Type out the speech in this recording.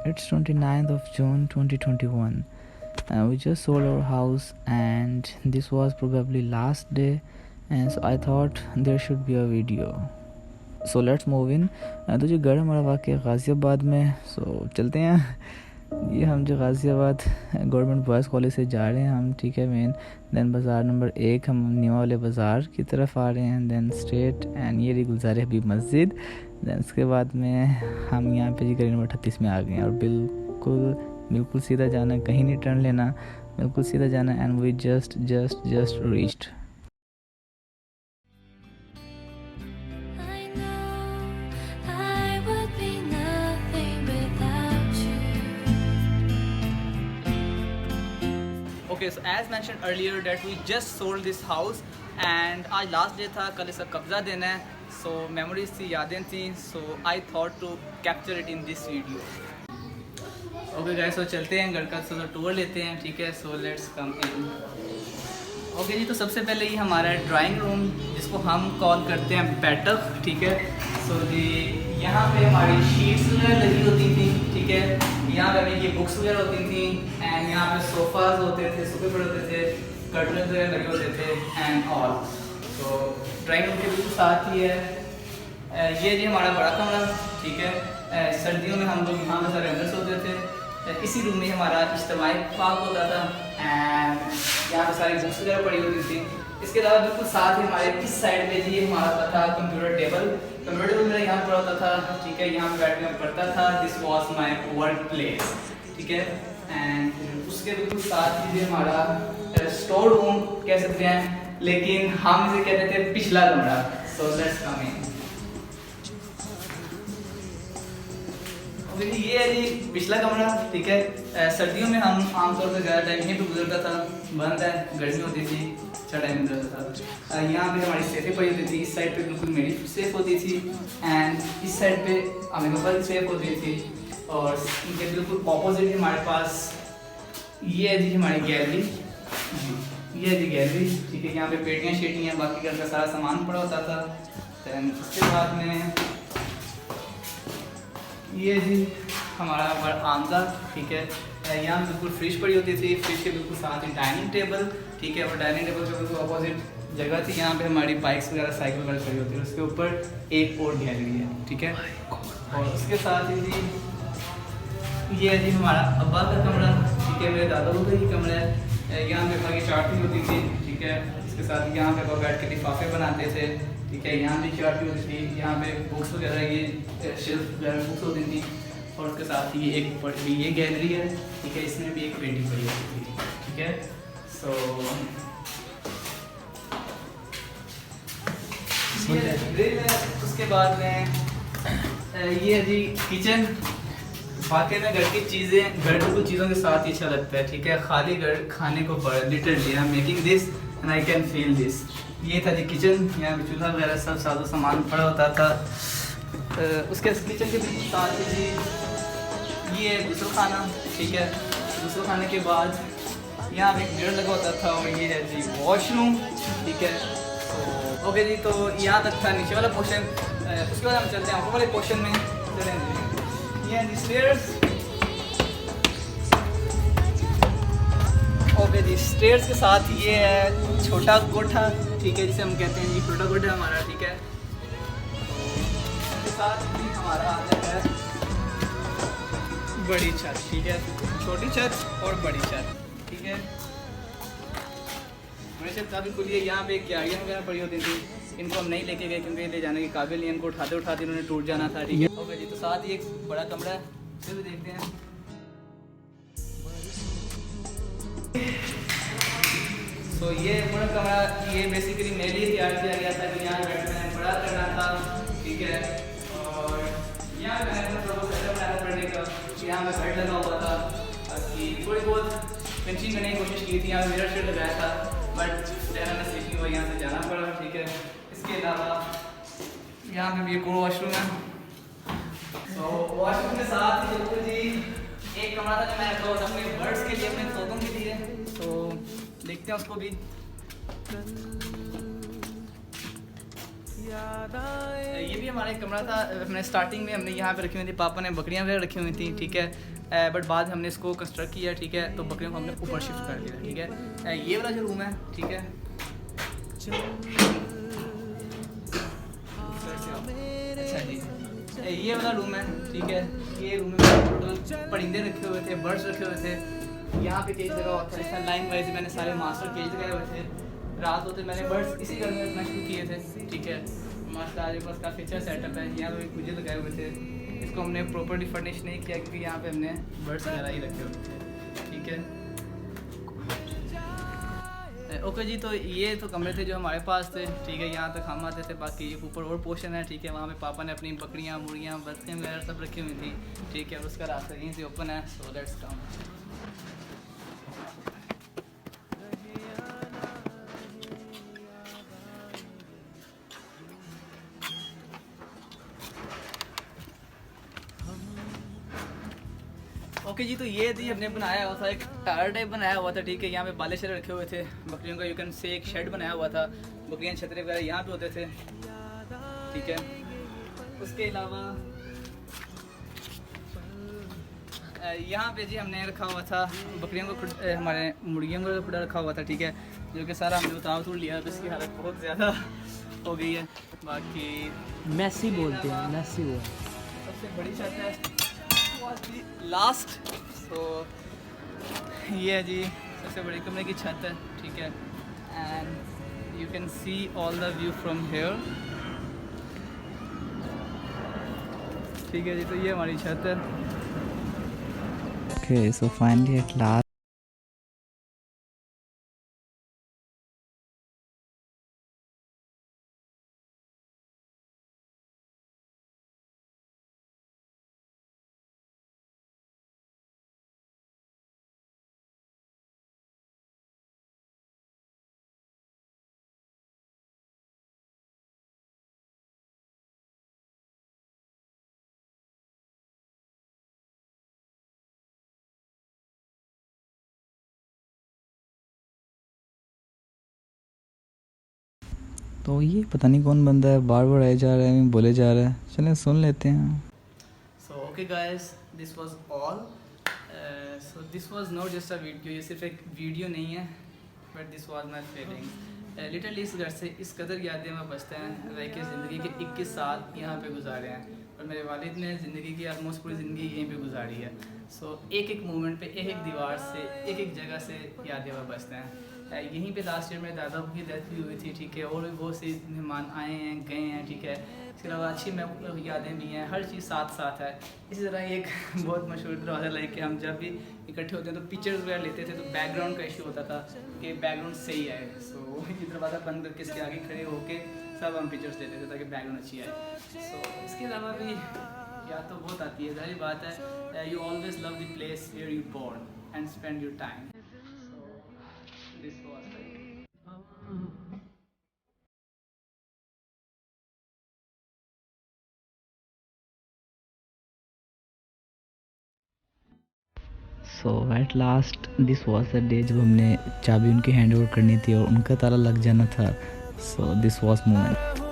It's 29th of June 2021. We just sold our house and this was probably last day, and so I thought there should be a video. So let's move in. तो जो घर हमारा वाक़ई गाज़ियाबाद में, so चलते हैं. ये हम जो गाज़ियाबाद गवर्नमेंट बॉयज़ कॉलेज से जा रहे हैं हम, ठीक है, मेन. दैन बाज़ार नंबर 1 हम न्यू वाले बाज़ार की तरफ आ रहे हैं. दैन स्ट्रेट एंड ये रही गुलज़ार हबीब मस्जिद. दैन उसके बाद में हम यहाँ पे जी गली नंबर 38 में आ गए हैं. और बिल्कुल सीधा जाना, कहीं नहीं टर्न लेना, बिल्कुल सीधा जाना. And we just reached. Okay, so as mentioned earlier that we just sold this house and आज लास्ट डे था, कल इसका कब्ज़ा देना है. सो मेमोरीज थी, यादें थी. So I thought to capture it in this video. Okay guys, so चलते हैं घर का थोड़ा टूर लेते हैं, ठीक है. So let's come in. Okay जी, तो सबसे पहले ये हमारा ड्राइंग रूम जिसको हम कॉल करते हैं बैठक, ठीक है. सो जी यहाँ पे हमारी शीट्स वगैरह लगी होती थी, ठीक है. यहाँ पे हमें ये बुक्स वगैरह होती थी एंड यहाँ पे सोफ़ाज होते थे, सोफे पड़े होते थे, कर्टन वगैरह लगे होते थे एंड ऑल. तो ड्राइंग रूम के बिल्कुल साथ ही है ये जी हमारा बड़ा कमरा, ठीक है. सर्दियों में हम लोग यहाँ पे सारे अंदर सोते थे. इसी रूम में हमारा इज्तिमाई पाक होता था एंड यहाँ पे सारी बुक्स वगैरह पड़ी होती थी. इसके अलावा बिल्कुल साथ ही हमारे इस साइड में जी हमारा होता था कंप्यूटर टेबल मेरा यहाँ पर होता था, ठीक है. यहाँ पे बैठ के मैं पढ़ता था. This was my work place, ठीक है. एंड उसके बिल्कुल साथ ही जी हमारा स्टोर रूम कह सकते हैं, लेकिन हम इसे कहते थे पिछला कमरा. सो लेट्स कम इन. ये है जी पिछला कमरा, ठीक है. सर्दियों में हम आमतौर पर ज़्यादा टाइम यहीं पर गुजरता था. बंद है, गर्मी होती थी, अच्छा टाइम गुजरता था. यहाँ पे हमारी सेफें पड़ी होती थी. इस साइड पे बिल्कुल मेरी सेफ होती थी एंड इस साइड पे हमें पापा की सेफ होती थी. और इनके बिल्कुल ऑपोजिट हमारे पास ये है जी हमारी गैलरी. ये है जी गैलरी, ठीक है. यहाँ पे पेटियाँ शेटियाँ बाकी घर का सारा सामान पड़ा होता था. दैन उसके बाद में ये जी हमारा आमदा, ठीक है. यहाँ बिल्कुल फ्रिज पड़ी होती थी. फ्रिज के बिल्कुल साथ ही डाइनिंग टेबल, ठीक है. और डाइनिंग टेबल के बिल्कुल अपोजिट जगह थी. यहाँ पे हमारी बाइक्स वगैरह साइकिल वगैरह खड़ी होती है. उसके ऊपर एक और गैलरी है, ठीक है. और उसके साथ ही जी ये है जी हमारा अब्बा का कमरा, ठीक है. मेरे दादा का ही कमरा है. यहाँ पे हमारी चार्ट होती थी, ठीक है. इसके साथ यहाँ पे अब्बा बैठ के लिफाफे बनाते थे, ठीक है. यहाँ भी चार्ट होती थी. यहाँ पे बुक्स वगैरह ये शेल्फ वगैरह बुक्स होती थी. और उसके साथ ही एक पड़ी ये गैलरी है, ठीक है. इसमें भी एक पेंटिंग पड़ी होती थी, ठीक है. सो उसके बाद में ये है जी किचन. वाकई में घर की चीज़ें, घर की कुछ चीज़ों के साथ ही अच्छा लगता है, ठीक है. खाली घर खाने को पड़ा, literally I am making this and I can feel this. ये था जी किचन. यहाँ पे चूल्हा वगैरह सब साजो सामान पड़ा होता था. उसके किचन के बिल्कुल साथ ही जी ये गुसल खाना, ठीक है. गुसल खाने के बाद यहाँ पे एक मिरर लगा होता था. और ये है जी वॉशरूम, ठीक है. तो ओके जी, तो यहाँ तक था नीचे वाला पोर्शन. उसके बाद हम चलते हैं ऊपर वाले पोर्शन में. चलें ये है जी स्टेयर्स. ओके जी, स्टेयर्स के साथ ये है छोटा कोठा, ठीक है, जिसे हम कहते हैं जी छोटा कोठा हमारा, ठीक है. इसके साथ ही हमारा आ जाता है बड़ी छत, ठीक है. छोटी छत और बड़ी छत, ठीक है. बड़ी छत काफ़ी खुली है. यहाँ पे क्यारियाँ वगैरह पड़ी होती थी. इनको हम नहीं लेके गए क्योंकि ले जाने के काबिल नहीं. इनको उठाते उठाते इन्होंने टूट जाना था, ठीक है. ओके जी, तो साथ ही एक बड़ा कमरा है, उसे भी देखते हैं. तो ये बड़ा कमरा ये बेसिकली मेरे लिए तैयार किया गया था कि यहाँ बैठ मैंने पढ़ा करना था, ठीक है. और यहाँ पे मैंने अपना सेटअप बनाया पढ़ने का. यहाँ पे बेड लगा हुआ था कि थोड़ी बहुत फिनिशिंग करने की कोशिश की थी. यहाँ पे मिरर शेड लगाया था बट मैंने सीखी हुआ यहाँ से जाना पड़ा, ठीक है. इसके अलावा यहाँ पे भी एक और वॉशरूम है. तो वॉशरूम के साथ बिल्कुल जी एक कमरा था जो मैंने रखा हुआ था अपने बर्ड्स के लिए, अपने तोतों के लिए. तो देखते हैं उसको भी. ये भी हमारा एक कमरा था। हमने स्टार्टिंग में हमने यहाँ पे रखी हुई थी, पापा ने बकरियाँ वगैरह रखी हुई थी, ठीक है। बट बाद हमने इसको कंस्ट्रक्ट किया, ठीक है, तो बकरियों को हमने ऊपर शिफ्ट कर दिया, ठीक है। ये वाला जो रूम है, ठीक है, अच्छा जी, ये वाला रूम है, ठीक है। ये रूम में टोटल परिंदे रखे हुए थे, बर्ड्स रखे हुए थे। यहाँ पे केज लगा हुआ था, इस तरह लाइन वाइज मैंने सारे मास्टर केज लगाए हुए थे। रात होते मैंने बर्ड्स इसी घर में रखना शुरू किए थे, ठीक है। मास्टर आज पास काफ़ी अच्छा सेटअप है। यहाँ पे कुछ लगाए हुए थे, इसको हमने प्रॉपर्ली फर्निश नहीं किया क्योंकि यहाँ पे हमने बर्ड्स वगैरह ही रखे हुए थे, ठीक है। ओके जी, तो ये तो कमरे थे जो हमारे पास थे, ठीक है। यहाँ तक हम आते थे। बाकी एक ऊपर और पोर्शन है, ठीक है, वहाँ पे पापा ने अपनी बकरियाँ, मुर्गियाँ, बत्तियाँ वगैरह सब रखी हुई थी, ठीक है। और उसका रास्ता यहीं से ओपन है, सो लेट्स कम। ओके जी, तो ये थी हमने बनाया हुआ था, एक टायर टाइप बनाया हुआ था, ठीक है। यहाँ पे बाले शरे रखे हुए थे बकरियों का, यू कैन से एक शेड बनाया हुआ था। बकरियाँ छतरे वगैरह यहाँ पे होते थे, ठीक है। उसके अलावा यहाँ पे जी हमने रखा हुआ था बकरियों को, हमारे मुर्गियों को खुड़ा रखा हुआ था, ठीक है। जो कि सारा हमने उतार उतर लिया, इसकी हालत बहुत ज़्यादा हो गई है। बाकी मैसी बोलते हैं, मैसी वो सबसे बड़ी छत है लास्ट, सो ये है जी सबसे बड़ी कमरे की छत है, ठीक है। And you can see all the view from here, ठीक है जी। तो ये हमारी छत है। Okay, so finally at last. तो ये पता नहीं कौन बंदा है, बार बार आए जा रहा है, बोले जा रहा है। चलें सुन लेते हैं। So okay guys, this was all. So this was not just a video, ये सिर्फ एक वीडियो नहीं है, but this was my feeling. Literally इस घर से इस कदर यादें में बचते हैं, लाइक ज़िंदगी के 21 साल यहाँ पे गुजारे हैं, और मेरे वालिद ने ज़िंदगी की ऑलमोस्ट पूरी ज़िंदगी यहीं पे गुजारी है। सो एक एक मोमेंट पे, एक एक दीवार से, एक एक जगह से यादें में बचते हैं। यहीं पे लास्ट ईयर मेरे दादा की डेथ भी हुई थी, ठीक है। और भी बहुत से मेहमान आए हैं, गए हैं, ठीक है। इसके अलावा अच्छी यादें भी हैं, हर चीज़ साथ साथ है। इसी तरह एक बहुत मशहूर दरवाज़ा, लाइक कि हम जब भी इकट्ठे होते हैं तो पिक्चर्स वगैरह लेते थे, तो बैकग्राउंड का इशू होता था कि बैकग्राउंड सही है। सो ये दरवाज़ा बंद करके इसके आगे खड़े होके सब हम पिक्चर्स लेते थे ताकि बैकग्राउंड अच्छी आए। सो इसके अलावा भी याद तो बहुत आती है, सारी बात है। You always love the place where you born and spend your time. This was like so at last this was the day जब हमने चाबी उनकी हैंड ओवर करनी थी और उनका ताला लग जाना था। So this was moment.